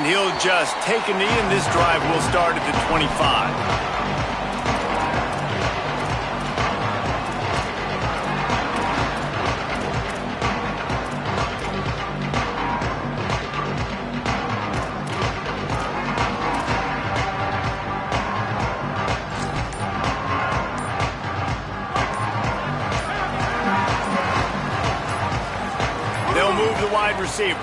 he'll just take a knee, and this drive will start at the 25. They'll move the wide receiver.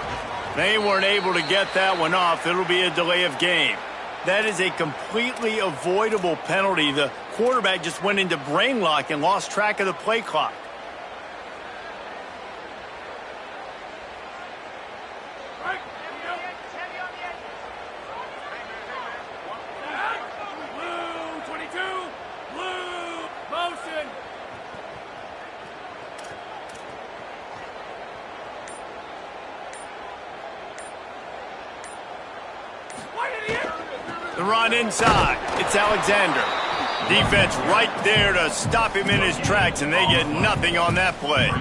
They weren't able to get that one off. It'll be a delay of game. That is a completely avoidable penalty. The quarterback just went into brain lock and lost track of the play clock. The run inside. It's Alexander. Defense right there to stop him in his tracks, and they get nothing on that play.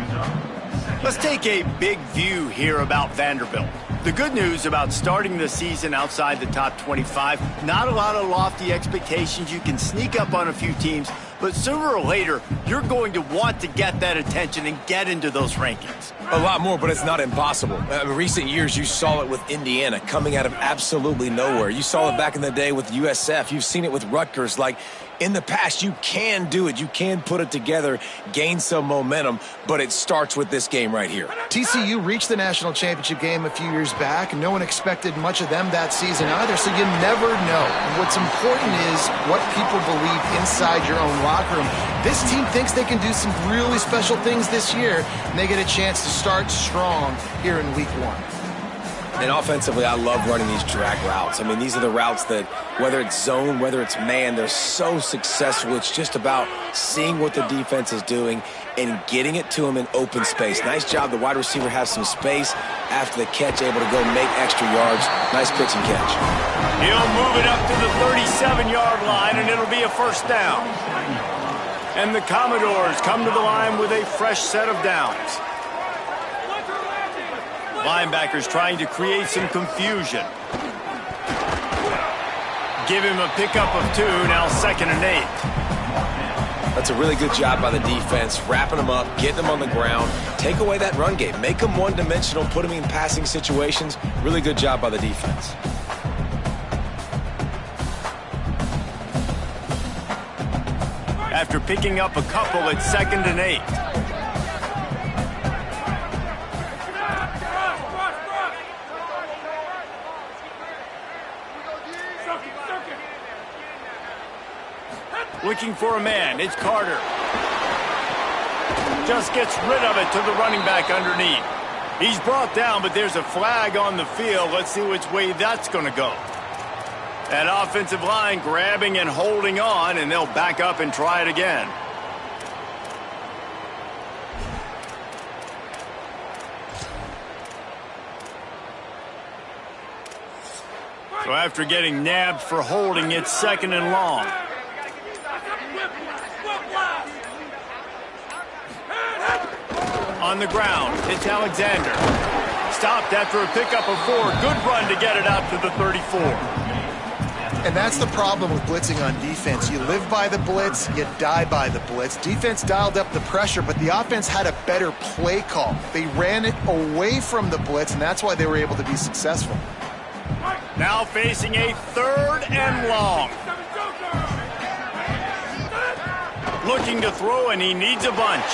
Let's take a big view here about Vanderbilt. The good news about starting the season outside the top 25, not a lot of lofty expectations. You can sneak up on a few teams, but sooner or later, you're going to want to get that attention and get into those rankings. A lot more, but it's not impossible. In recent years, you saw it with Indiana coming out of absolutely nowhere. You saw it back in the day with USF. You've seen it with Rutgers. Like, in the past, you can do it. You can put it together, gain some momentum, but it starts with this game right here. TCU reached the national championship game a few years back, and no one expected much of them that season either, so you never know. And what's important is what people believe inside your own locker room. This team thinks they can do some really special things this year, and they get a chance to start strong here in week 1. And offensively, I love running these drag routes. I mean, these are the routes that, whether it's zone, whether it's man, they're so successful. It's just about seeing what the defense is doing and getting it to them in open space. Nice job. The wide receiver has some space after the catch, able to go make extra yards. Nice pitch and catch. He'll move it up to the 37-yard line, and it'll be a first down. And the Commodores come to the line with a fresh set of downs. Linebackers trying to create some confusion. Give him a pickup of 2, now 2nd and 8. That's a really good job by the defense, wrapping them up, getting them on the ground, take away that run game, make them one-dimensional, put them in passing situations. Really good job by the defense. After picking up a couple at 2nd and 8. Looking for a man. It's Carter. Just gets rid of it to the running back underneath. He's brought down, but there's a flag on the field. Let's see which way that's going to go. That offensive line grabbing and holding on, and they'll back up and try it again. So after getting nabbed for holding, it's 2nd and long. On the ground, it's Alexander. Stopped after a pickup of 4. Good run to get it out to the 34. And that's the problem with blitzing on defense. You live by the blitz, you die by the blitz. Defense dialed up the pressure, but the offense had a better play call. They ran it away from the blitz, and that's why they were able to be successful. Now facing a 3rd and long. Looking to throw, and he needs a bunch.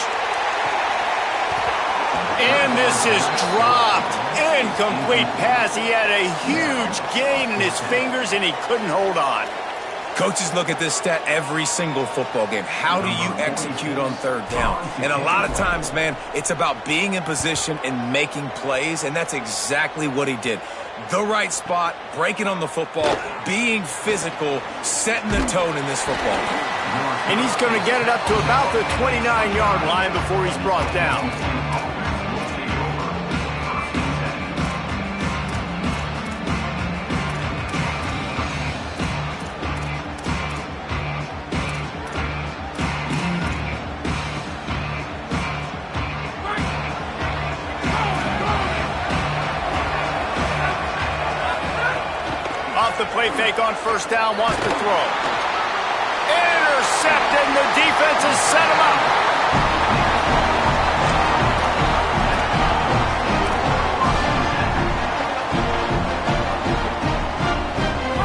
And this is dropped. Incomplete pass. He had a huge gain in his fingers, and he couldn't hold on. Coaches look at this stat every single football game. How do you execute on 3rd down? And a lot of times, man, it's about being in position and making plays, and that's exactly what he did. The right spot, breaking on the football, being physical, setting the tone in this football game. And he's going to get it up to about the 29-yard line before he's brought down. Play fake on first down, wants to throw. Intercepted, and the defense has set him up.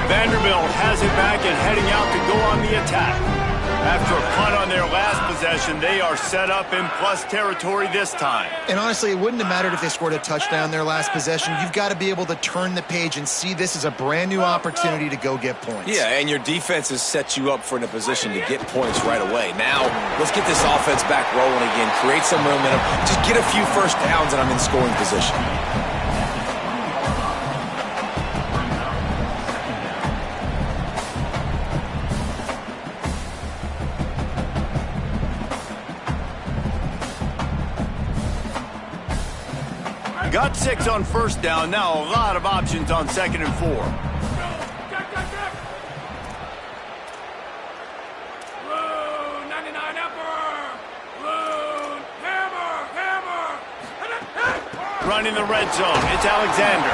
Vanderbilt has it back and heading out to go on the attack. After a punt on their last possession, they are set up in plus territory this time. And honestly, it wouldn't have mattered if they scored a touchdown their last possession. You've got to be able to turn the page and see this as a brand new opportunity to go get points. Yeah, and your defense has set you up for in a position to get points right away. Now, let's get this offense back rolling again, create some momentum, just get a few first downs, and I'm in scoring position. Got 6 on first down. Now a lot of options on 2nd and 4. Running the red zone. It's Alexander.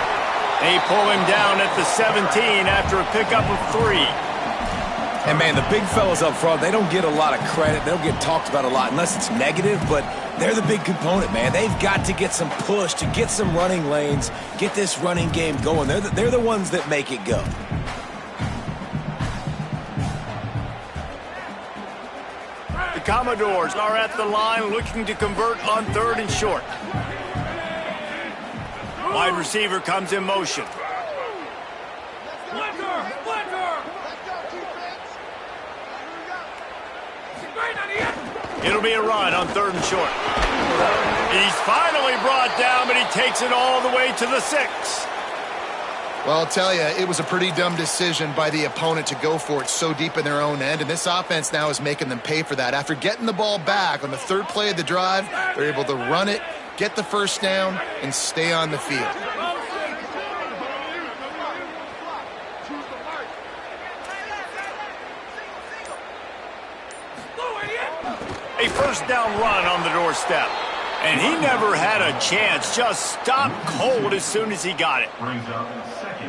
They pull him down at the 17 after a pickup of 3. And, man, the big fellas up front, they don't get a lot of credit. They don't get talked about a lot unless it's negative, but they're the big component, man. They've got to get some push, to get some running lanes, get this running game going. They're the ones that make it go. The Commodores are at the line looking to convert on 3rd and short. Wide receiver comes in motion. It'll be a run on 3rd and short. He's finally brought down, but he takes it all the way to the 6. Well, I'll tell you, it was a pretty dumb decision by the opponent to go for it so deep in their own end, and this offense now is making them pay for that. After getting the ball back on the 3rd play of the drive, they're able to run it, get the first down, and stay on the field. A first down run on the doorstep. And he never had a chance. Just stopped cold as soon as he got it.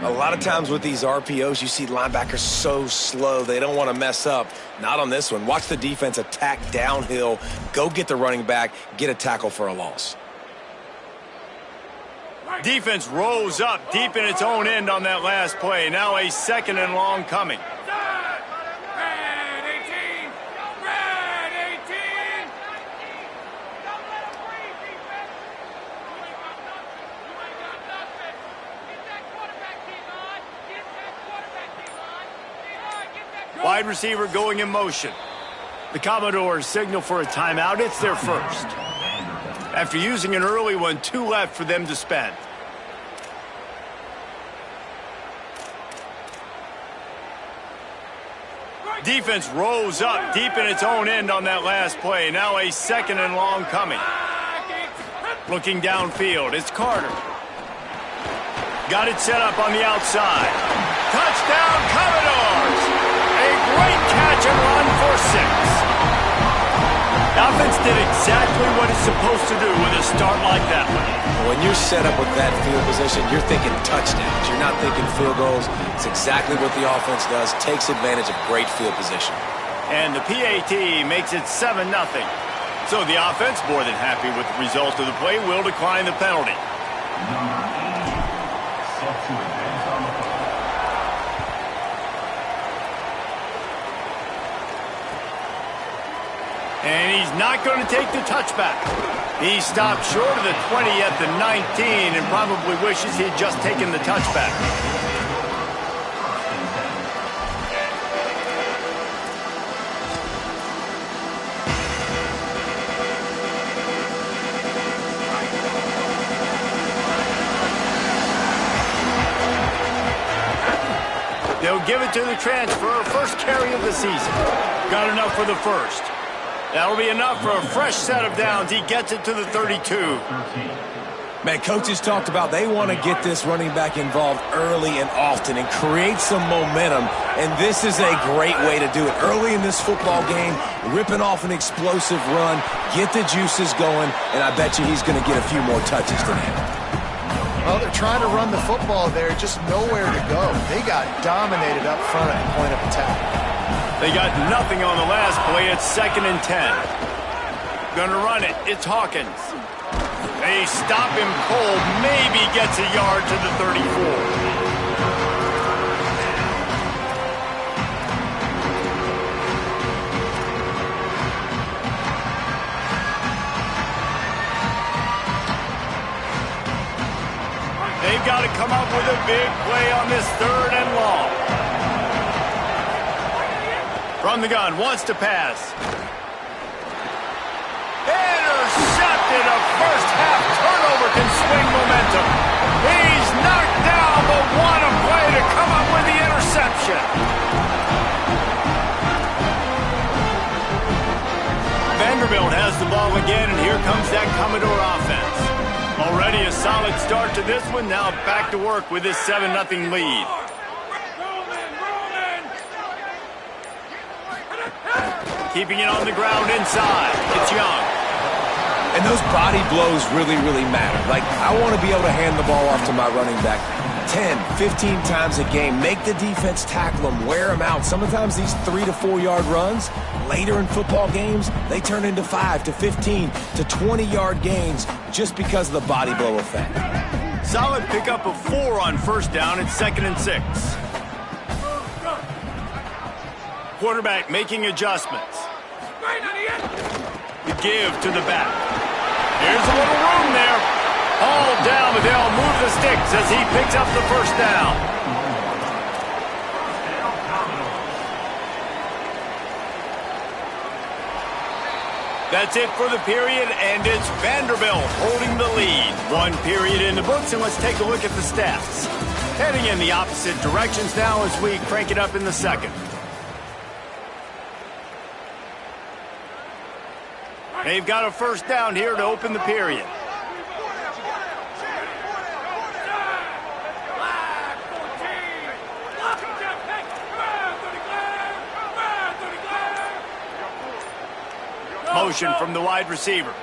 A lot of times with these RPOs, you see linebackers so slow, they don't want to mess up. Not on this one. Watch the defense attack downhill, go get the running back, get a tackle for a loss. Defense rose up deep in its own end on that last play. Now a 2nd and long coming. Wide receiver going in motion. The Commodores signal for a timeout. It's their first. After using an early one, 2 left for them to spend. Defense rose up deep in its own end on that last play. Now a 2nd and long coming. Looking downfield, it's Carter. Got it set up on the outside. Touchdown, Commodores! A great catch and run for 6. The offense did exactly what it's supposed to do with a start like that one. When you're set up with that field position, you're thinking touchdowns. You're not thinking field goals. It's exactly what the offense does. Takes advantage of great field position. And the PAT makes it 7-0. So the offense, more than happy with the result of the play, will decline the penalty. And he's not going to take the touchback. He stopped short of the 20 at the 19 and probably wishes he had just taken the touchback. They'll give it to the transfer, first carry of the season. Got enough for the first. That'll be enough for a fresh set of downs. He gets it to the 32. Man, coaches talked about they want to get this running back involved early and often and create some momentum, and this is a great way to do it. Early in this football game, ripping off an explosive run, get the juices going, and I bet you he's going to get a few more touches today. Well, they're trying to run the football there, just nowhere to go. They got dominated up front at the point of attack. They got nothing on the last play. It's 2nd and 10. Gonna run it. It's Hawkins. They stop him cold. Maybe gets a yard to the 34. They've got to come up with a big play on this 3rd and long. From the gun, wants to pass. Intercepted. A first-half turnover can swing momentum. He's knocked down, but what a play to come up with the interception. Vanderbilt has the ball again, and here comes that Commodore offense. Already a solid start to this one. Now back to work with this 7-0 lead. Keeping it on the ground inside. It's Young. And those body blows really, really matter. Like, I want to be able to hand the ball off to my running back 10, 15 times a game. Make the defense tackle them, wear them out. Sometimes these 3 to 4 yard runs, later in football games, they turn into 5 to 15 to 20 yard gains just because of the body blow effect. Solid pickup of 4 on first down. It's 2nd and 6. Quarterback making adjustments. The give to the back. Here's a little room there. All down, but they'll move the sticks as he picks up the first down. That's it for the period, and it's Vanderbilt holding the lead. 1 period in the books, and let's take a look at the stats. Heading in the opposite directions now as we crank it up in the 2nd. They've got a first down here to open the period. Motion from the wide receiver.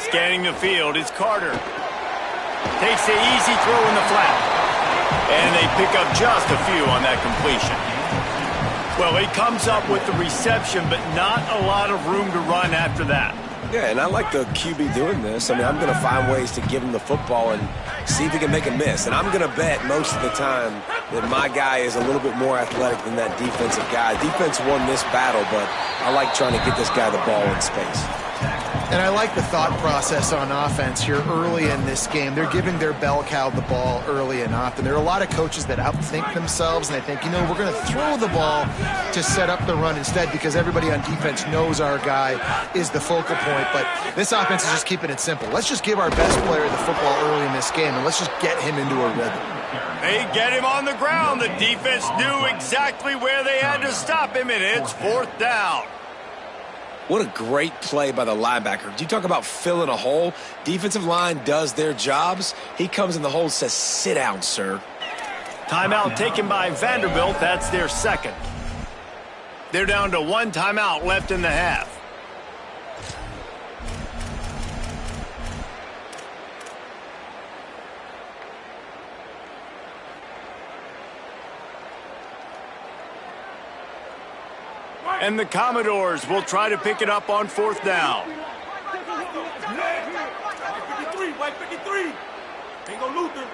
Scanning the field, it's Carter. Takes the easy throw in the flat. And they pick up just a few on that completion. Well, he comes up with the reception, but not a lot of room to run after that. Yeah, and I like the QB doing this. I mean, I'm going to find ways to give him the football and see if he can make a miss. And I'm going to bet most of the time that my guy is a little bit more athletic than that defensive guy. Defense won this battle, but I like trying to get this guy the ball in space. And I like the thought process on offense here early in this game. They're giving their bell cow the ball early and often. There are a lot of coaches that outthink themselves, and they think, you know, we're going to throw the ball to set up the run instead because everybody on defense knows our guy is the focal point. But this offense is just keeping it simple. Let's just give our best player the football early in this game, and let's just get him into a rhythm. They get him on the ground. The defense knew exactly where they had to stop him, and it's 4th down. What a great play by the linebacker. Do you talk about filling a hole? Defensive line does their jobs. He comes in the hole and says, sit down, sir. Timeout taken by Vanderbilt. That's their 2nd. They're down to 1 timeout left in the half. And the Commodores will try to pick it up on 4th down. White 53. Bingo Luther.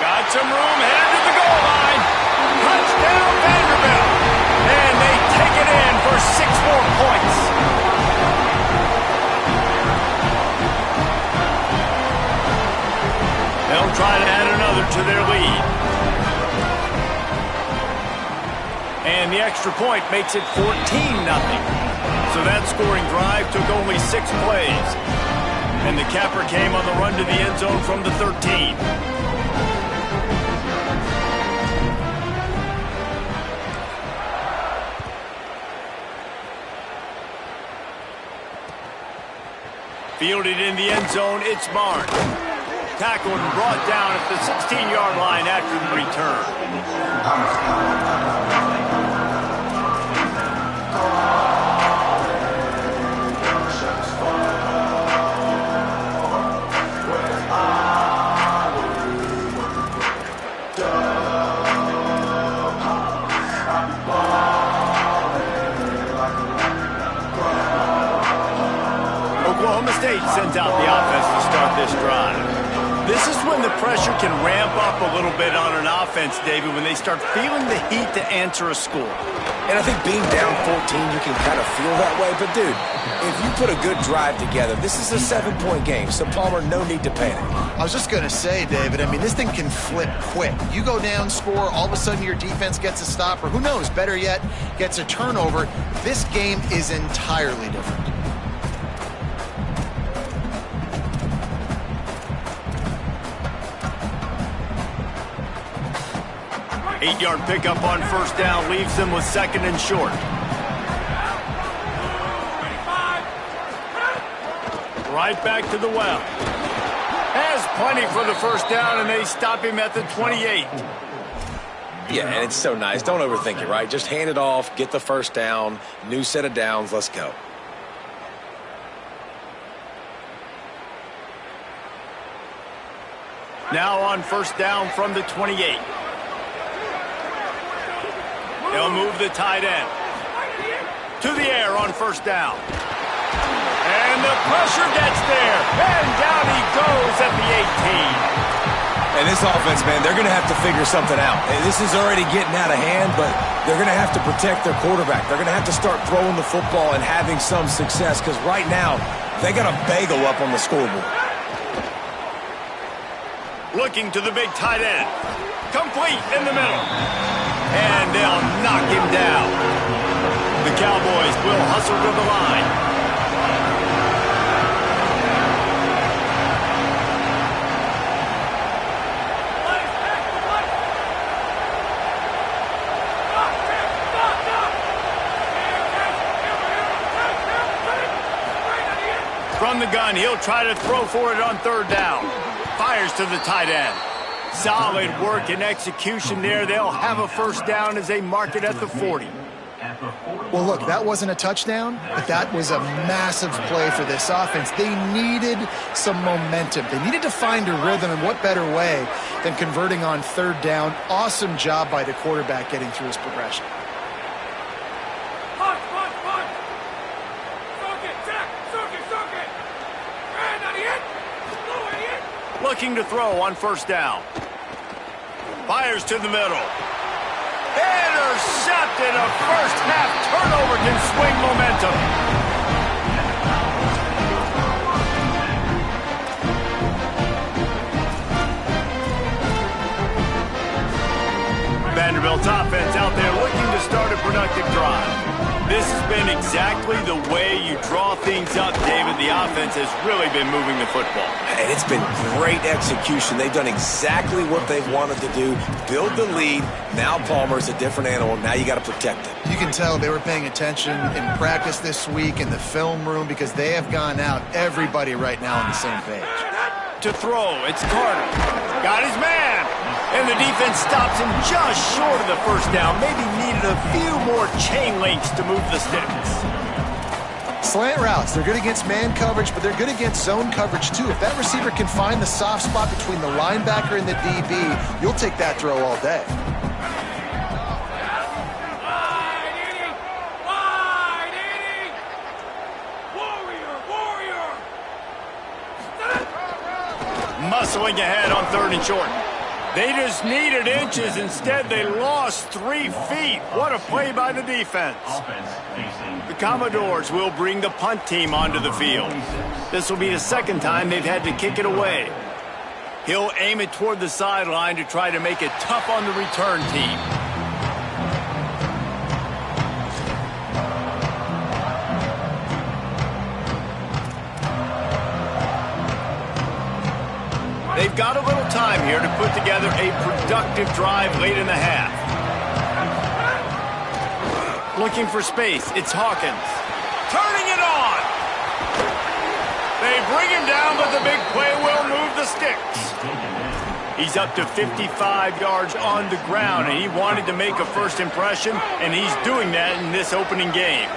Got some room, headed to the goal line. Touchdown Vanderbilt. And they take it in for 6 more points. They'll try to add another to their lead. And the extra point makes it 14-0. So that scoring drive took only 6 plays. And the capper came on the run to the end zone from the 13. Fielded in the end zone, it's Barnes. Tackled and brought down at the 16-yard line after the return. Oklahoma State sends out the offense to start this drive. This is when the pressure can ramp up a little bit on an offense, David, when they start feeling the heat to answer a score. And I think being down 14, you can kind of feel that way. But, dude, if you put a good drive together, this is a 7-point game. So, Palmer, no need to panic. I was just going to say, David, I mean, this thing can flip quick. You go down, score, all of a sudden your defense gets a stop, or who knows, better yet, gets a turnover. This game is entirely different. Eight-yard pickup on first down leaves them with second and short. Right back to the well. Has plenty for the first down, and they stop him at the 28. Yeah, and it's so nice. Don't overthink it, right? Just hand it off, get the first down, new set of downs, let's go. Now on first down from the 28. They'll move the tight end. To the air on first down. And the pressure gets there. And down he goes at the 18. And this offense, man, they're going to have to figure something out. This is already getting out of hand, but they're going to have to protect their quarterback. They're going to have to start throwing the football and having some success, because right now, they got a bagel up on the scoreboard. Looking to the big tight end. Complete in the middle. And they'll knock him down. The Cowboys will hustle to the line. From the gun, he'll try to throw for it on third down. Fires to the tight end. Solid work and execution there. They'll have a first down as they mark it at the 40. Well, look, that wasn't a touchdown, but that was a massive play for this offense. They needed some momentum. They needed to find a rhythm, and what better way than converting on third down. Awesome job by the quarterback getting through his progression. Looking to throw on first down. Fires to the middle. Intercepted. A first half turnover can swing momentum. Vanderbilt's offense out there looking to start a productive drive. This has been exactly the way you draw things up, David. The offense has really been moving the football. And it's been great execution. They've done exactly what they've wanted to do. Build the lead. Now Palmer's a different animal. Now you got to protect it. You can tell they were paying attention in practice this week in the film room, because they have gone out, everybody right now on the same page. To throw, it's Carter. Got his man. And the defense stops him just short of the first down. Maybe needed a few more chain links to move the sticks. Slant routes, they're good against man coverage, but they're good against zone coverage too. If that receiver can find the soft spot between the linebacker and the DB, you'll take that throw all day. Muscling ahead on third and short. They just needed inches. Instead, they lost 3 feet. What a play by the defense. The Commodores will bring the punt team onto the field. This will be the second time they've had to kick it away. He'll aim it toward the sideline to try to make it tough on the return team. They've got a little time here to put together a productive drive late in the half. Looking for space, it's Hawkins. Turning it on! They bring him down, but the big play will move the sticks. He's up to 55 yards on the ground, and he wanted to make a first impression, and he's doing that in this opening game.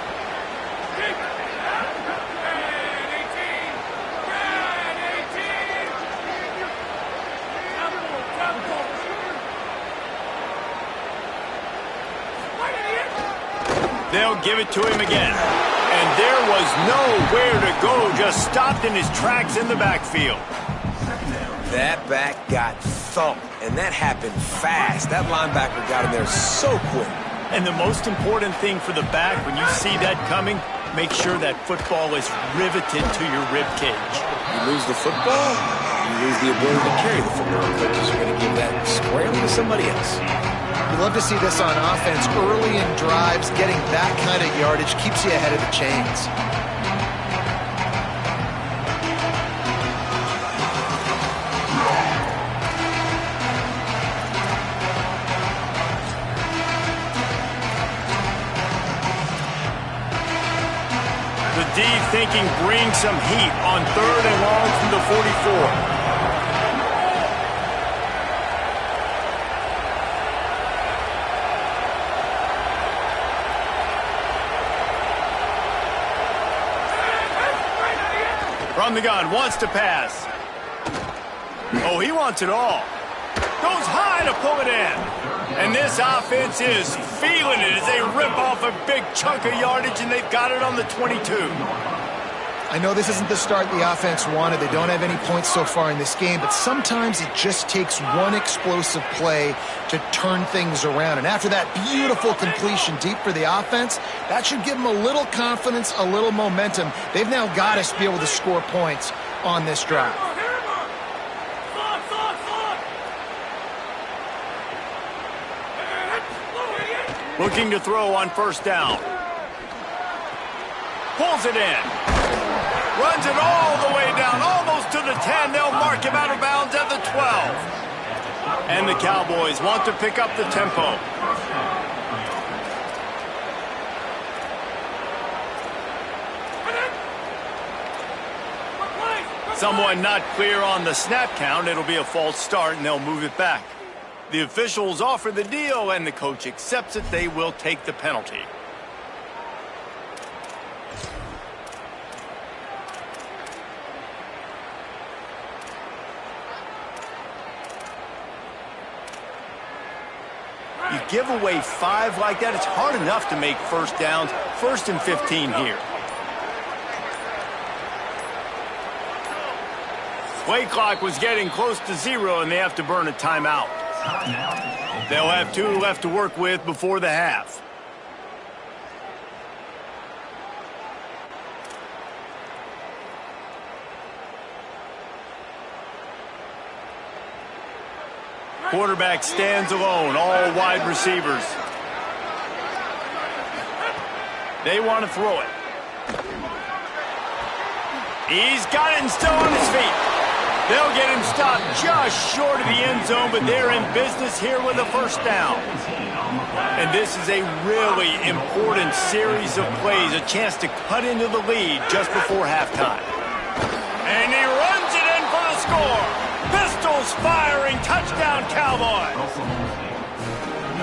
They'll give it to him again. And And there was nowhere to go, just stopped in his tracks in the backfield. That back got thumped, and that happened fast. That linebacker got in there so quick. And the most important thing for the back, when you see that coming, make sure that football is riveted to your rib cage. You lose the football, you lose the ability to carry the football. Coaches are going to give that squarely to somebody else. You love to see this on offense. Early in drives, getting that kind of yardage keeps you ahead of the chains. The D thinking bring some heat on 3rd and long from the 44. From the gun, wants to pass. Oh, he wants it all. Goes high to pull it in. And this offense is feeling it as they rip off a big chunk of yardage, and they've got it on the 22. I know this isn't the start the offense wanted. They don't have any points so far in this game, but sometimes it just takes one explosive play to turn things around. And after that beautiful completion deep for the offense, that should give them a little confidence, a little momentum. They've now got to be able to score points on this drive. Looking to throw on 1st down. Pulls it in. Runs it all the way down, almost to the 10. They'll mark him out of bounds at the 12. And the Cowboys want to pick up the tempo. Someone not clear on the snap count. It'll be a false start, and they'll move it back. The officials offer the deal, and the coach accepts it. They will take the penalty. You give away 5 like that, it's hard enough to make 1st downs. 1st and 15 here. Play clock was getting close to 0, and they have to burn a timeout. They'll have 2 left to work with before the half. Quarterback stands alone, all wide receivers. They want to throw it. He's got it and still on his feet. They'll get him stopped just short of the end zone, but they're in business here with a 1st down. And this is a really important series of plays, a chance to cut into the lead just before halftime. And he runs it in for the score. Pistols firing, touchdown Cowboys.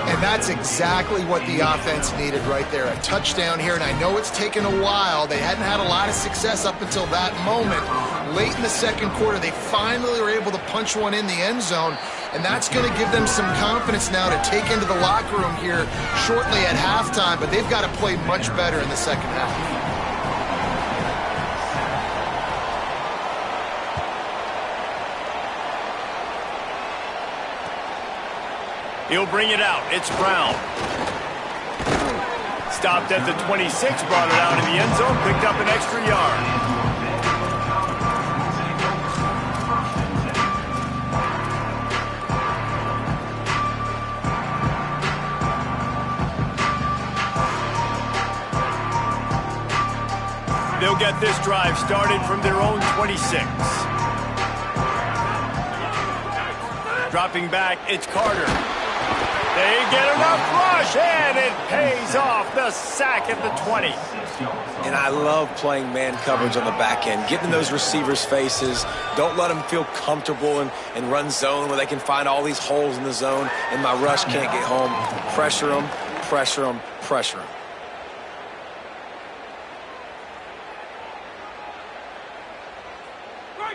And that's exactly what the offense needed right there, a touchdown here. And I know it's taken a while. They hadn't had a lot of success up until that moment. Late in the 2nd quarter, they finally were able to punch one in the end zone. And that's going to give them some confidence now to take into the locker room here shortly at halftime. But they've got to play much better in the 2nd half. He'll bring it out. It's Brown. Stopped at the 26, brought it out in the end zone, picked up an extra yard. They'll get this drive started from their own 26. Dropping back, it's Carter. They get enough rush, and it pays off. The sack at the 20. And I love playing man coverage on the back end, getting in those receivers' faces. Don't let them feel comfortable and run zone where they can find all these holes in the zone, and my rush can't get home. Pressure them, pressure them, pressure them.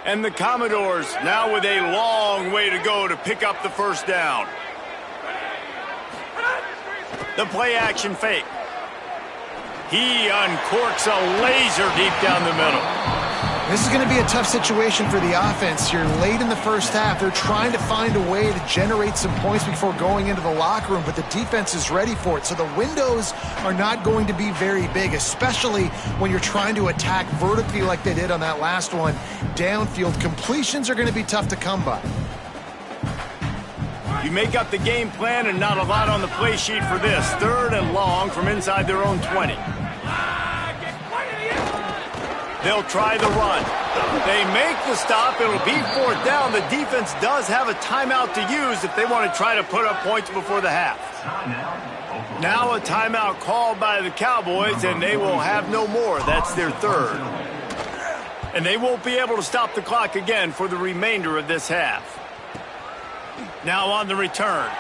And the Commodores now with a long way to go to pick up the 1st down. The play action fake. He uncorks a laser deep down the middle. This is going to be a tough situation for the offense here. Late in the first half, they're trying to find a way to generate some points before going into the locker room, but the defense is ready for it. So the windows are not going to be very big, especially when you're trying to attack vertically like they did on that last one. Downfield completions are going to be tough to come by. You make up the game plan and not a lot on the play sheet for this. 3rd and long from inside their own 20. They'll try the run. They make the stop. It'll be 4th down. The defense does have a timeout to use if they want to try to put up points before the half. Now a timeout called by the Cowboys, and they will have no more. That's their 3rd. And they won't be able to stop the clock again for the remainder of this half. Now on the return.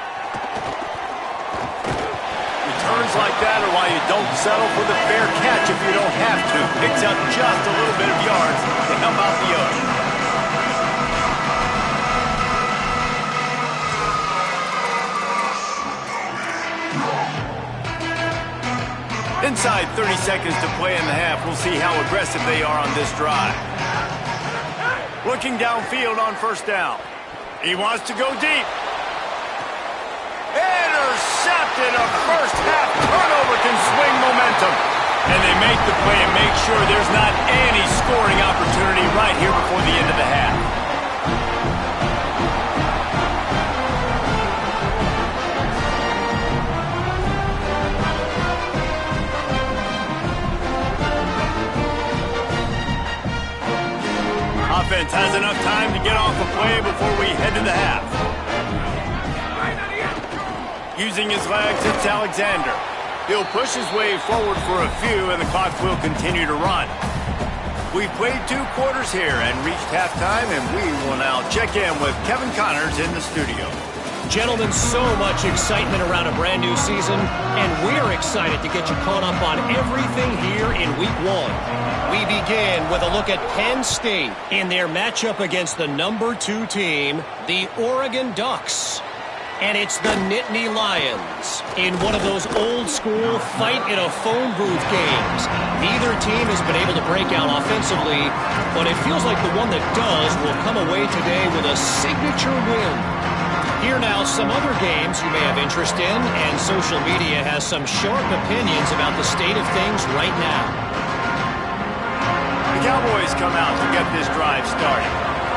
Returns like that are why you don't settle for the fair catch if you don't have to. Picks up just a little bit of yards to help out the other. Inside 30 seconds to play in the half. We'll see how aggressive they are on this drive. Looking downfield on 1st down. He wants to go deep. Intercepted. A first-half turnover can swing momentum. And they make the play and make sure there's not any scoring opportunity right here before the end of the half. Offense has enough time to get off a play before we head to the half. Using his legs, it's Alexander. He'll push his way forward for a few, and the clock will continue to run. We've played 2 quarters here and reached halftime, and we will now check in with Kevin Connors in the studio. Gentlemen, so much excitement around a brand new season, and we're excited to get you caught up on everything here in Week 1. We begin with a look at Penn State in their matchup against the number 2 team, the Oregon Ducks. And it's the Nittany Lions in one of those old-school fight-in-a-phone-booth games. Neither team has been able to break out offensively, but it feels like the one that does will come away today with a signature win. Here now, some other games you may have interest in, and social media has some sharp opinions about the state of things right now. The Cowboys come out to get this drive started.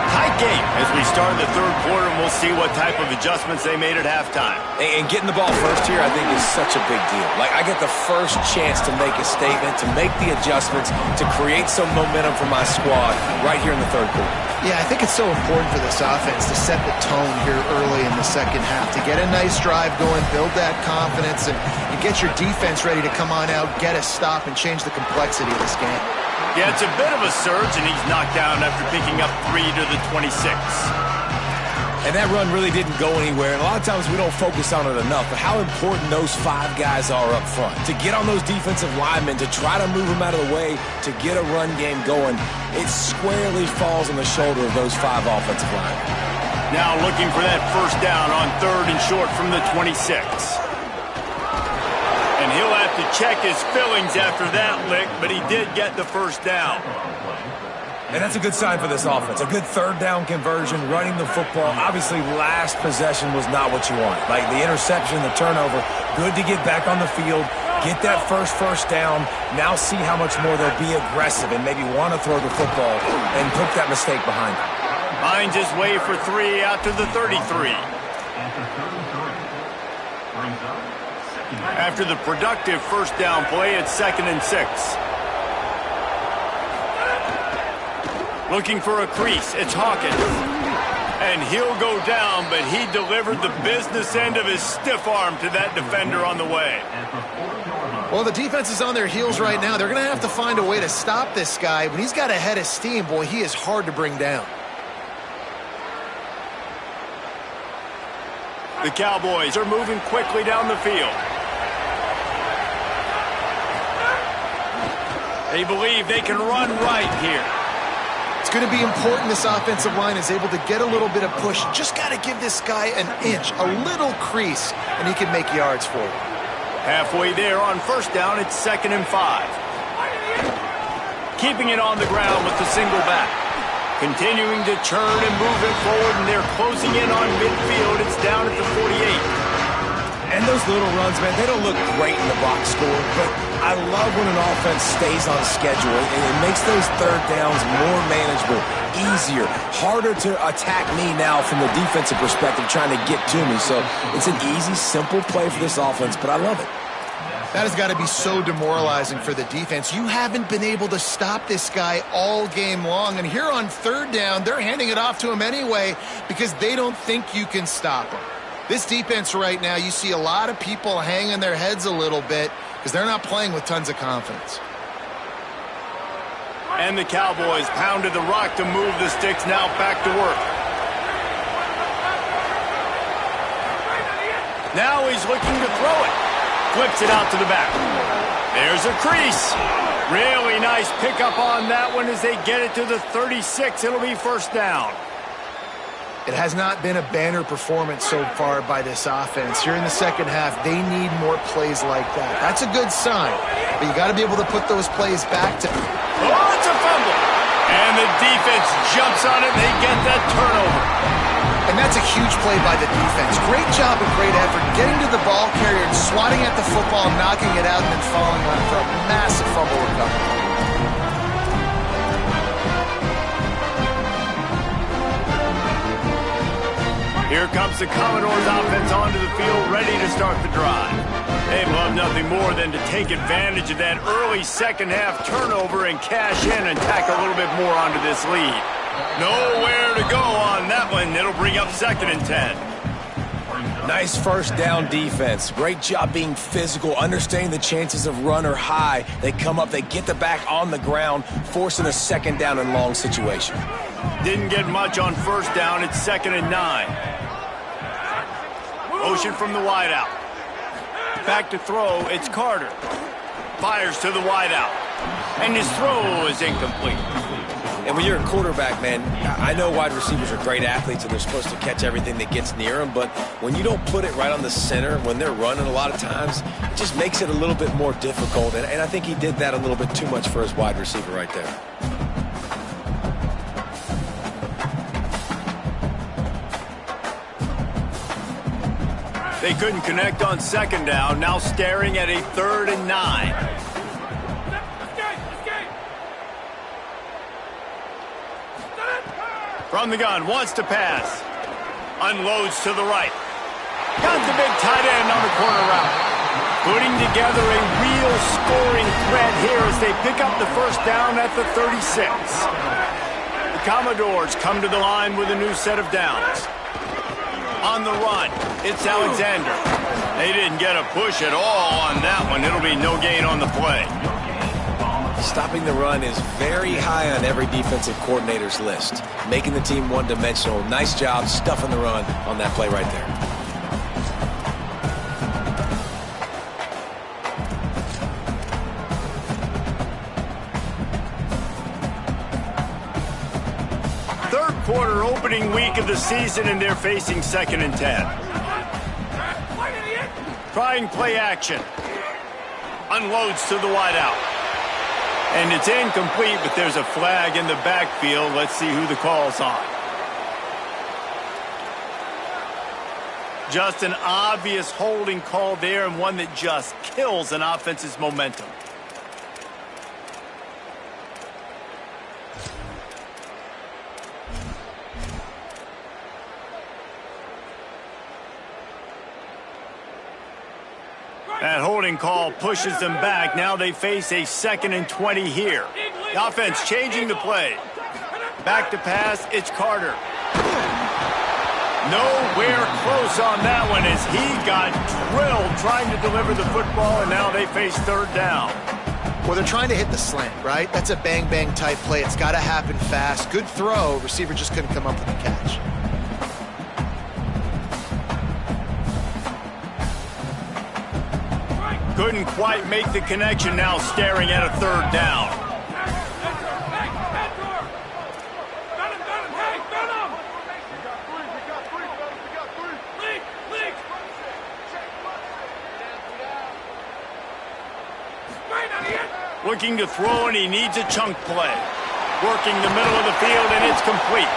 Tight game as we start the 3rd quarter, and we'll see what type of adjustments they made at halftime. And getting the ball first here, I think, is such a big deal. Like, I get the first chance to make a statement, to make the adjustments, to create some momentum for my squad right here in the 3rd quarter. Yeah, I think it's so important for this offense to set the tone here early in the 2nd half, to get a nice drive going, build that confidence, and get your defense ready to come on out, get a stop, and change the complexity of this game. Yeah, it's a bit of a surge, and he's knocked down after picking up 3 to the 26. And that run really didn't go anywhere, and a lot of times we don't focus on it enough, but how important those 5 guys are up front. To get on those defensive linemen, to try to move them out of the way, to get a run game going, it squarely falls on the shoulder of those 5 offensive linemen. Now looking for that 1st down on 3rd and short from the 26. And he'll have to check his fillings after that lick, but he did get the 1st down. And that's a good sign for this offense. A good 3rd down conversion, running the football. Obviously, last possession was not what you want. Like the interception, the turnover, good to get back on the field, get that first down. Now see how much more they'll be aggressive and maybe want to throw the football and put that mistake behind them. Finds his way for 3 out to the 33. After the productive 1st down play, it's 2nd and 6. Looking for a crease, it's Hawkins. And he'll go down, but he delivered the business end of his stiff arm to that defender on the way. Well, the defense is on their heels right now. They're going to have to find a way to stop this guy. When he's got a head of steam, boy, he is hard to bring down. The Cowboys are moving quickly down the field. They believe they can run right here. It's going to be important this offensive line is able to get a little bit of push. Just got to give this guy an inch, a little crease, and he can make yards for it. Halfway there on first down, it's 2nd and 5. Keeping it on the ground with the single back. Continuing to churn and move it forward, and they're closing in on midfield. It's down at the 48. And those little runs, man, they don't look great in the box score, but I love when an offense stays on schedule. It makes those third downs more manageable, easier, harder to attack me now from the defensive perspective trying to get to me. So it's an easy, simple play for this offense, but I love it. That has got to be so demoralizing for the defense. You haven't been able to stop this guy all game long, and here on third down, they're handing it off to him anyway because they don't think you can stop him. This defense right now, you see a lot of people hanging their heads a little bit because they're not playing with tons of confidence. And the Cowboys pounded the rock to move the sticks, now back to work. Now he's looking to throw it. Flips it out to the back. There's a crease. Really nice pickup on that one as they get it to the 36. It'll be first down. It has not been a banner performance so far by this offense. Here in the second half, they need more plays like that. That's a good sign, but you got to be able to put those plays back to... Oh, it's a fumble. And the defense jumps on it. They get that turnover. And that's a huge play by the defense. Great job and great effort getting to the ball carrier and swatting at the football, knocking it out, and then falling on it for a massive fumble recovery. Here comes the Commodores offense onto the field, ready to start the drive. They'd love nothing more than to take advantage of that early second half turnover and cash in and tack a little bit more onto this lead. Nowhere to go on that one. It'll bring up 2nd and 10. Nice first down defense. Great job being physical, understanding the chances of run or high. They come up, they get the back on the ground, forcing a 2nd down and long situation. Didn't get much on first down. It's 2nd and 9. Motion from the wideout. Back to throw, it's Carter. Fires to the wideout. And his throw is incomplete. And when you're a quarterback, man, I know wide receivers are great athletes and they're supposed to catch everything that gets near them, but when you don't put it right on the center, when they're running a lot of times, it just makes it a little bit more difficult. And I think he did that a little bit too much for his wide receiver right there. They couldn't connect on 2nd down, now staring at a 3rd and 9. From the gun, wants to pass. Unloads to the right. Got the big tight end on the corner route. Putting together a real scoring threat here as they pick up the first down at the 36. The Commodores come to the line with a new set of downs. On the run, it's Alexander. They didn't get a push at all on that one. It'll be no gain on the play. Stopping the run is very high on every defensive coordinator's list. Making the team one-dimensional. Nice job stuffing the run on that play right there. Third quarter, opening week of the season, and they're facing 2nd and 10. Trying play action. Unloads to the wideout. And it's incomplete, but there's a flag in the backfield. Let's see who the call's on. Just an obvious holding call there, and one that just kills an offense's momentum. That holding call pushes them back. Now they face a 2nd and 20 here. The offense changing the play. Back to pass, it's Carter. Nowhere close on that one as he got drilled trying to deliver the football, and now they face 3rd down. Well, they're trying to hit the slant, right? That's a bang-bang type play. It's got to happen fast. Good throw. Receiver just couldn't come up with the catch. Couldn't quite make the connection, now staring at a 3rd down. Looking to throw, and he needs a chunk play. Working the middle of the field, and it's complete.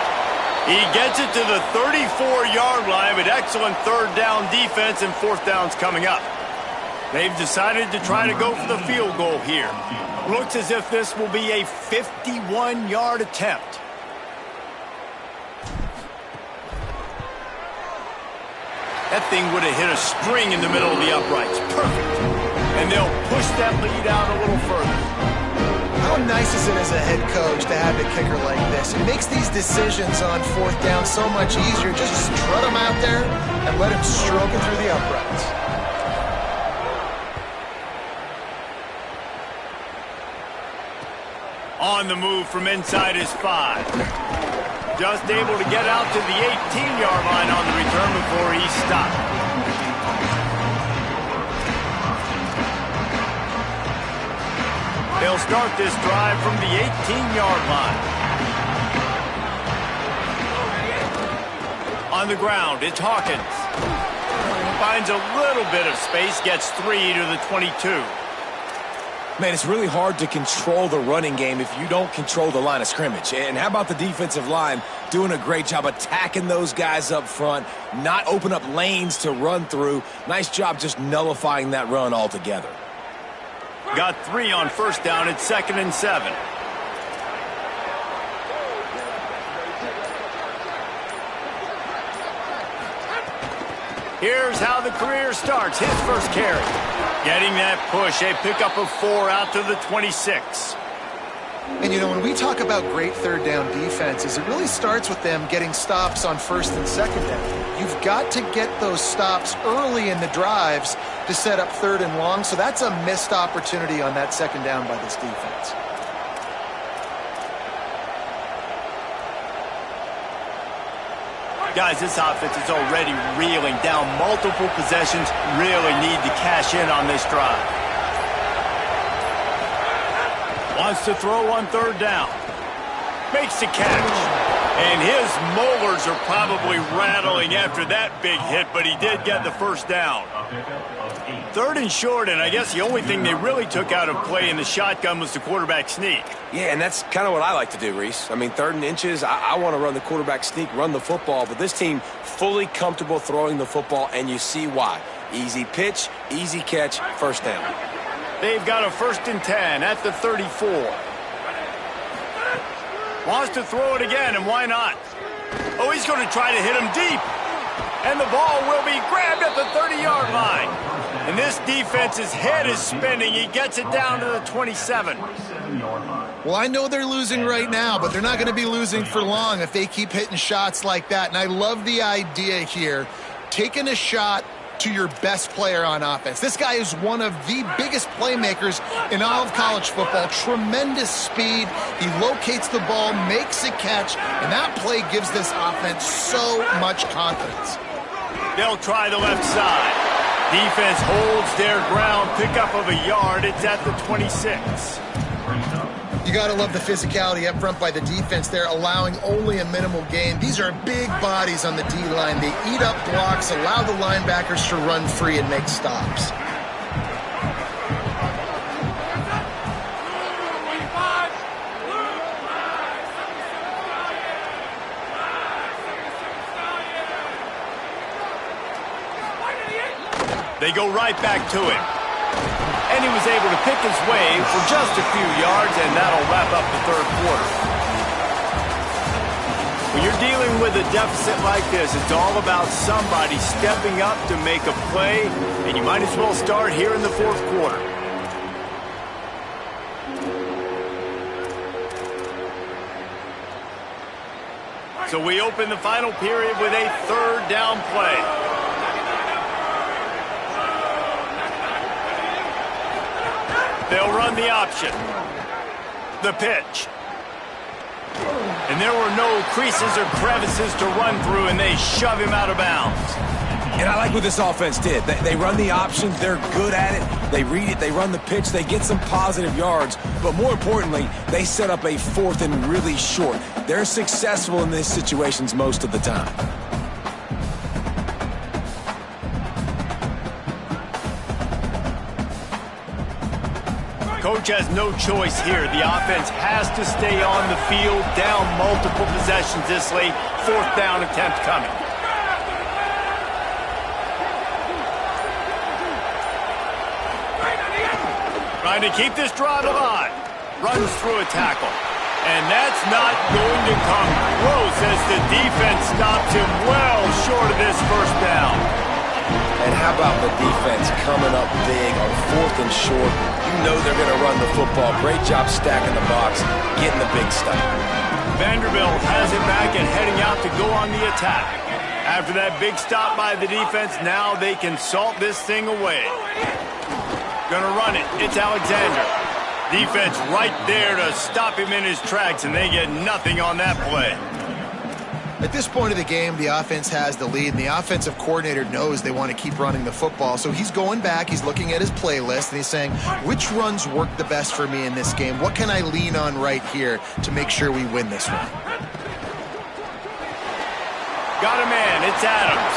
He gets it to the 34-yard line, but excellent third down defense, and fourth down's coming up. They've decided to try to go for the field goal here. Looks as if this will be a 51-yard attempt. That thing would have hit a string in the middle of the uprights. Perfect. And they'll push that lead out a little further. How nice is it as a head coach to have a kicker like this? It makes these decisions on fourth down so much easier. Just strut him out there and let him stroke it through the uprights. On the move from inside his 5. Just able to get out to the 18-yard line on the return before he stopped. They'll start this drive from the 18-yard line. On the ground, it's Hawkins. Finds a little bit of space, gets 3 to the 22. Man, it's really hard to control the running game if you don't control the line of scrimmage. And how about the defensive line doing a great job attacking those guys up front, not open up lanes to run through. Nice job just nullifying that run altogether. Got 3 on first down. It's 2nd and 7. Here's how the career starts. His first carry. Getting that push. A pickup of 4 out to the 26. And, you know, when we talk about great third down defenses, it really starts with them getting stops on first and second down. You've got to get those stops early in the drives to set up third and long, so that's a missed opportunity on that second down by this defense. Guys, this offense is already reeling down multiple possessions. Really need to cash in on this drive. Wants to throw on third down. Makes the catch. And his molars are probably rattling after that big hit, but he did get the first down. 3rd and short, and I guess the only thing they really took out of play in the shotgun was the quarterback sneak. Yeah, and that's kind of what I like to do, Reese. I mean, 3rd and inches, I want to run the quarterback sneak, run the football, but this team fully comfortable throwing the football, and you see why. Easy pitch, easy catch, first down. They've got a 1st and 10 at the 34. Wants to throw it again, and why not? Oh, he's going to try to hit him deep. And the ball will be grabbed at the 30-yard line. And this defense's head is spinning. He gets it down to the 27. Well, I know they're losing right now, but they're not going to be losing for long if they keep hitting shots like that. And I love the idea here, taking a shot to your best player on offense. This guy is one of the biggest playmakers in all of college football. Tremendous speed. He locates the ball, makes a catch, and that play gives this offense so much confidence. They'll try the left side. Defense holds their ground. Pickup of a yard. It's at the 26. You got to love the physicality up front by the defense there, allowing only a minimal gain. These are big bodies on the D-line. They eat up blocks, allow the linebackers to run free and make stops. They go right back to him. And he was able to pick his way for just a few yards, and that'll wrap up the 3rd quarter. When you're dealing with a deficit like this, it's all about somebody stepping up to make a play, and you might as well start here in the 4th quarter. So we open the final period with a 3rd down play. They'll run the option. The pitch. And there were no creases or crevices to run through, and they shove him out of bounds. And I like what this offense did. They run the option. They're good at it. They read it. They run the pitch. They get some positive yards. But more importantly, they set up a 4th and really short. They're successful in these situations most of the time. Coach has no choice here. The offense has to stay on the field, down multiple possessions this late. Fourth down attempt coming. Trying to keep this drive alive. Runs through a tackle. And that's not going to come close as the defense stops him well short of this first down. And how about the defense coming up big on 4th and short? You know they're going to run the football. Great job stacking the box, getting the big stop. Vanderbilt has it back and heading out to go on the attack. After that big stop by the defense, now they can salt this thing away. Gonna run it. It's Alexander. Defense right there to stop him in his tracks, and they get nothing on that play. At this point of the game, the offense has the lead, and the offensive coordinator knows they want to keep running the football. So he's going back, he's looking at his playlist, and he's saying, which runs work the best for me in this game? What can I lean on right here to make sure we win this one? Got a man. It's Adams.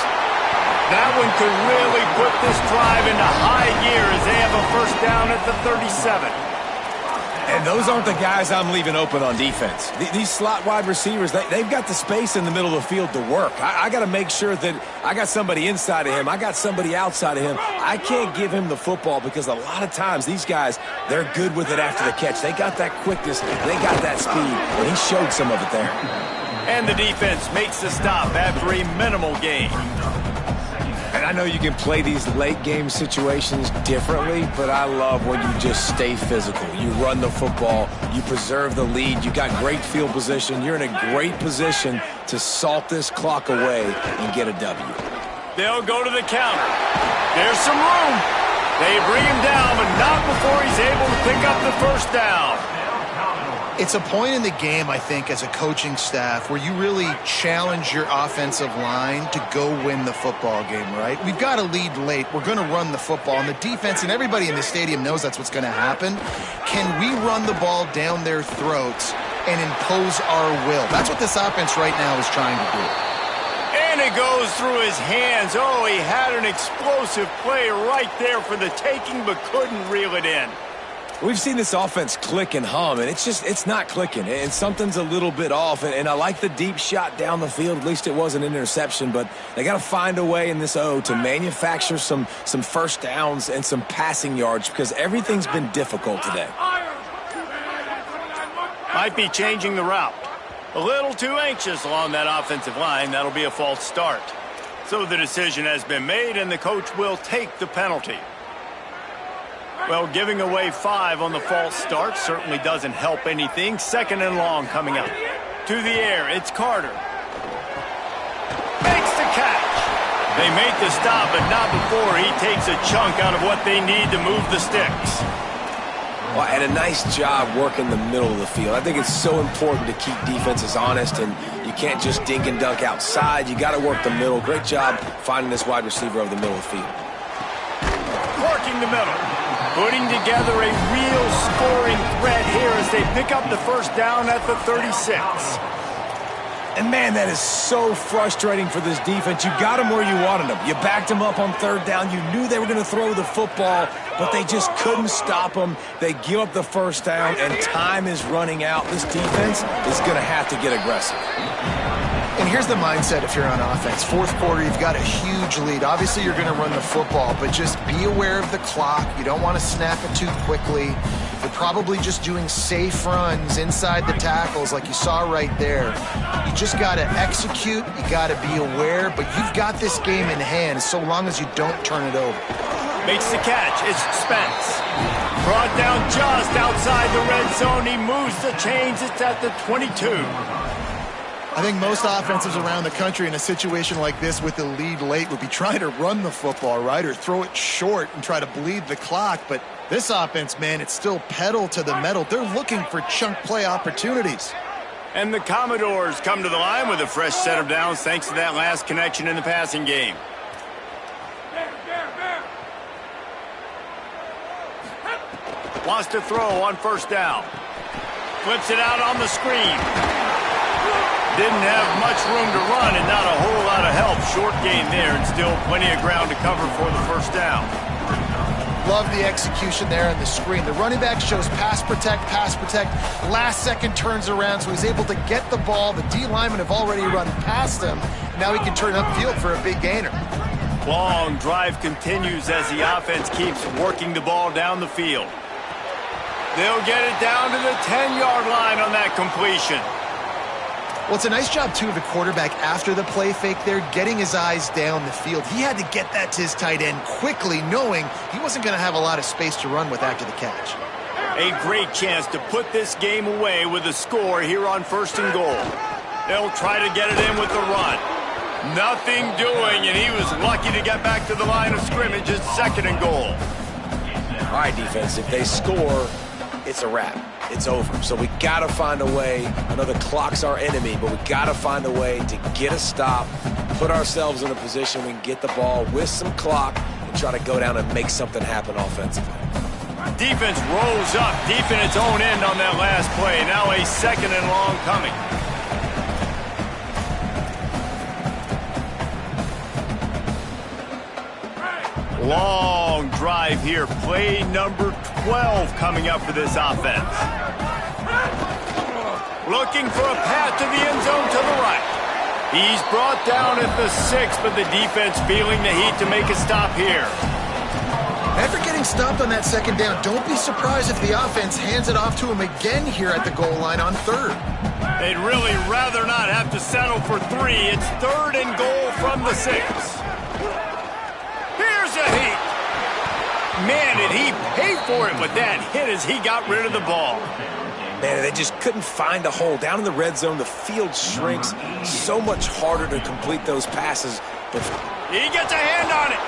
That one could really put this drive into high gear as they have a first down at the 37. And those aren't the guys I'm leaving open on defense. These slot wide receivers, they've got the space in the middle of the field to work. I got to make sure that I got somebody inside of him. I got somebody outside of him. I can't give him the football because a lot of times these guys, they're good with it after the catch. They got that quickness. They got that speed. And he showed some of it there. And the defense makes the stop after a minimal gain. And I know you can play these late game situations differently, but I love when you just stay physical. You run the football, you preserve the lead, you got great field position, you're in a great position to salt this clock away and get a W. They'll go to the counter. There's some room. They bring him down, but not before he's able to pick up the first down. It's a point in the game, I think, as a coaching staff where you really challenge your offensive line to go win the football game, right? We've got a lead late. We're going to run the football. And the defense and everybody in the stadium knows that's what's going to happen. Can we run the ball down their throats and impose our will? That's what this offense right now is trying to do. And it goes through his hands. Oh, he had an explosive play right there for the taking, but couldn't reel it in. We've seen this offense click and hum, and it's not clicking, and something's a little bit off. And I like the deep shot down the field. At least it was an interception, but they got to find a way in this O to manufacture some first downs and some passing yards because everything's been difficult today. Might be changing the route. A little too anxious along that offensive line. That'll be a false start. So the decision has been made, and the coach will take the penalty. Well, giving away 5 on the false start certainly doesn't help anything. 2nd and long coming up. To the air, it's Carter. Makes the catch. They make the stop, but not before he takes a chunk out of what they need to move the sticks. Well, and a nice job working the middle of the field. I think it's so important to keep defenses honest, and you can't just dink and dunk outside. You got to work the middle. Great job finding this wide receiver over the middle of the field. Working the middle. Putting together a real scoring threat here as they pick up the first down at the 36. And, man, that is so frustrating for this defense. You got them where you wanted them. You backed them up on 3rd down. You knew they were going to throw the football, but they just couldn't stop them. They give up the first down, and time is running out. This defense is going to have to get aggressive. And here's the mindset if you're on offense. 4th quarter, you've got a huge lead. Obviously, you're going to run the football, but just be aware of the clock. You don't want to snap it too quickly. You're probably just doing safe runs inside the tackles like you saw right there. You just got to execute. You got to be aware, but you've got this game in hand so long as you don't turn it over. Makes the catch. It's Spence. Brought down just outside the red zone. He moves the chains. It's at the 22. I think most offenses around the country in a situation like this with the lead late would be trying to run the football, right, or throw it short and try to bleed the clock. But this offense, man, it's still pedal to the metal. They're looking for chunk play opportunities. And the Commodores come to the line with a fresh set of downs thanks to that last connection in the passing game. Wants to throw on first down. Flips it out on the screen. Didn't have much room to run and not a whole lot of help. Short gain there and still plenty of ground to cover for the first down. Love the execution there on the screen. The running back shows pass protect, last second turns around, so he's able to get the ball. The D linemen have already run past him. Now he can turn upfield for a big gainer. Long drive continues as the offense keeps working the ball down the field. They'll get it down to the 10-yard line on that completion. Well, it's a nice job, too, of the quarterback after the play fake there, getting his eyes down the field. He had to get that to his tight end quickly, knowing he wasn't going to have a lot of space to run with after the catch. A great chance to put this game away with a score here on 1st and goal. They'll try to get it in with the run. Nothing doing, and he was lucky to get back to the line of scrimmage at 2nd and goal. All right, defense, if they score, it's a wrap. It's over. So we got to find a way. I know the clock's our enemy, but we got to find a way to get a stop, put ourselves in a position we can get the ball with some clock and try to go down and make something happen offensively. Defense rolls up deep in its own end on that last play. Now a 2nd and long coming. Long drive here. Play number 12 coming up for this offense. Looking for a path to the end zone to the right. He's brought down at the 6, but the defense feeling the heat to make a stop here. After getting stopped on that 2nd down, don't be surprised if the offense hands it off to him again here at the goal line on 3rd. They'd really rather not have to settle for 3. It's 3rd and goal from the 6. Here's a heat. Man, did he pay for it with that hit as he got rid of the ball. Man, they just couldn't find a hole. Down in the red zone, the field shrinks. So much harder to complete those passes. But he gets a hand on it.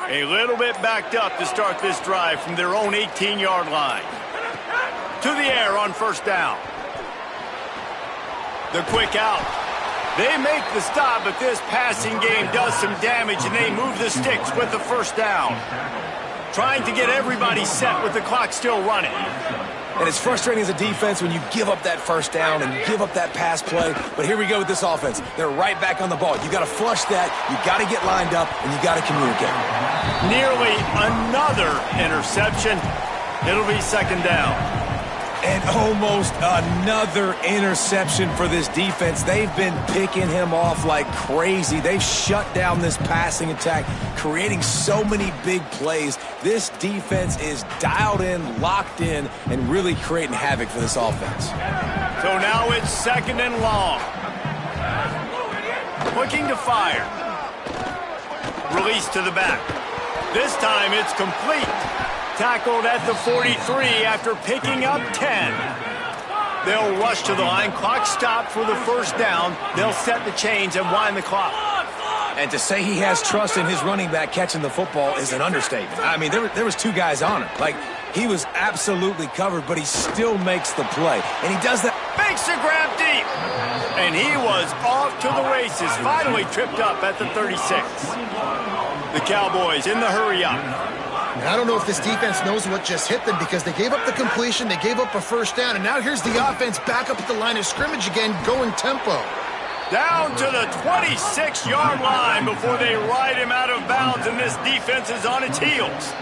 A little bit backed up to start this drive from their own 18-yard line. To the air on 1st down. The quick out. They make the stop, but this passing game does some damage, and they move the sticks with the 1st down. Trying to get everybody set with the clock still running. And it's frustrating as a defense when you give up that 1st down and give up that pass play. But here we go with this offense. They're right back on the ball. You got to flush that. You got to get lined up, and you got to communicate. Nearly another interception. It'll be 2nd down. And almost another interception for this defense. They've been picking him off like crazy. They've shut down this passing attack, creating so many big plays. This defense is dialed in, locked in, and really creating havoc for this offense. So now it's 2nd and long. Looking to fire. Release to the back. This time it's complete. Tackled at the 43 after picking up 10. They'll rush to the line. Clock stopped for the 1st down. They'll set the chains and wind the clock. And to say he has trust in his running back catching the football is an understatement. I mean, there was 2 guys on him. Like, he was absolutely covered, but he still makes the play. And he does that. Makes the grab deep. And he was off to the races. Finally tripped up at the 36. The Cowboys in the hurry up. And I don't know if this defense knows what just hit them because they gave up the completion, they gave up a 1st down, and now here's the offense back up at the line of scrimmage again, going tempo. Down to the 26-yard line before they ride him out of bounds, and this defense is on its heels.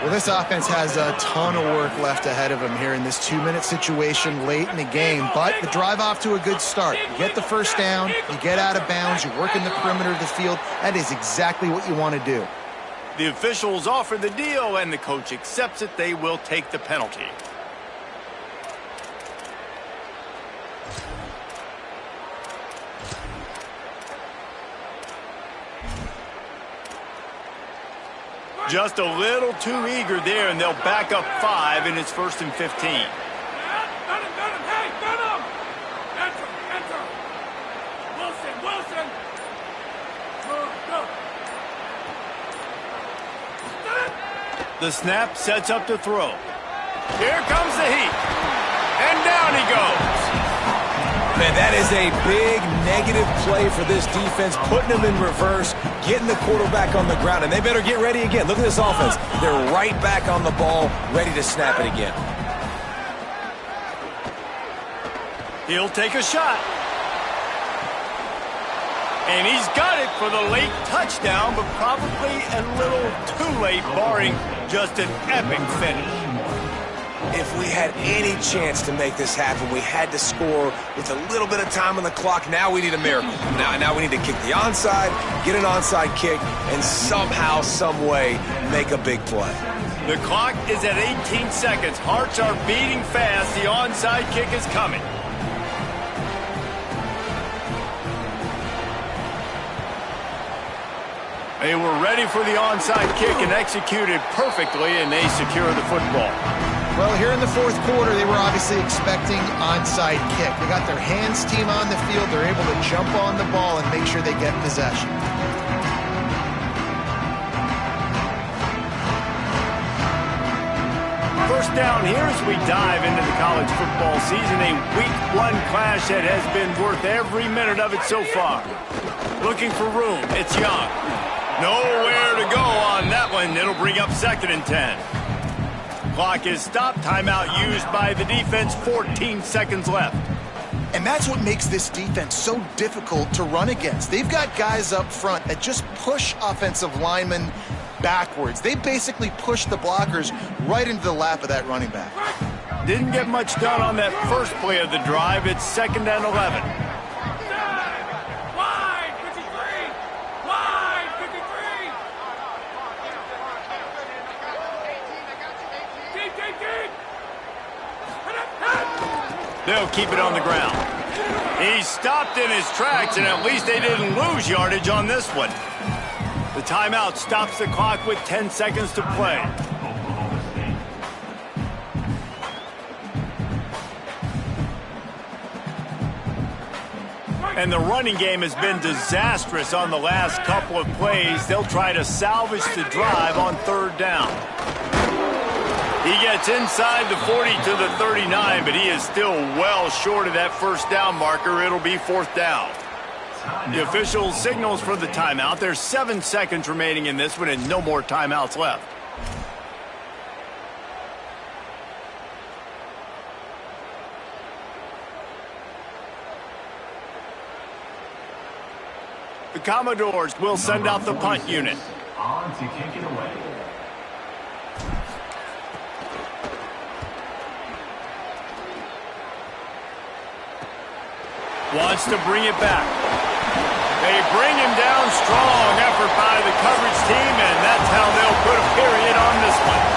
Well, this offense has a ton of work left ahead of them here in this 2-minute situation late in the game, but the drive off to a good start. You get the 1st down, you get out of bounds, you work in the perimeter of the field. That is exactly what you want to do. The officials offer the deal, and the coach accepts it. They will take the penalty. Just a little too eager there, and they'll back up 5, and it's 1st and 15. Got him! Hey, got him! Enter! Wilson! Go! The snap sets up to throw. Here comes the heat. And down he goes. Man, that is a big negative play for this defense, putting them in reverse, getting the quarterback on the ground, and they better get ready again. Look at this offense. They're right back on the ball, ready to snap it again. He'll take a shot. And he's got it for the late touchdown, but probably a little too late, barring just an epic finish. If we had any chance to make this happen, we had to score with a little bit of time on the clock. Now we need a miracle. Now we need to kick the onside, get an onside kick, and somehow, some way, make a big play. The clock is at 18 seconds. Hearts are beating fast. The onside kick is coming. They were ready for the onside kick and executed perfectly, and they secure the football. Well, here in the fourth quarter, they were obviously expecting onside kick. They got their hands team on the field. They're able to jump on the ball and make sure they get possession. First down here as we dive into the college football season. A week one clash that has been worth every minute of it so far. Looking for room. It's Young. Nowhere to go on that one. It'll bring up 2nd and 10. Clock is stopped. Timeout used by the defense. 14 seconds left. And that's what makes this defense so difficult to run against. They've got guys up front that just push offensive linemen backwards. They basically push the blockers right into the lap of that running back. Didn't get much done on that first play of the drive. It's 2nd and 11. They'll keep it on the ground. He stopped in his tracks, and at least they didn't lose yardage on this one. The timeout stops the clock with 10 seconds to play. And the running game has been disastrous on the last couple of plays. They'll try to salvage the drive on 3rd down. He gets inside the 40 to the 39, but he is still well short of that 1st down marker. It'll be 4th down. The official signals for the timeout. There's 7 seconds remaining in this one and no more timeouts left. The Commodores will send out the punt unit. On to kick it away. Wants to bring it back. They bring him down. Strong effort by the coverage team, and that's how they'll put a period on this one.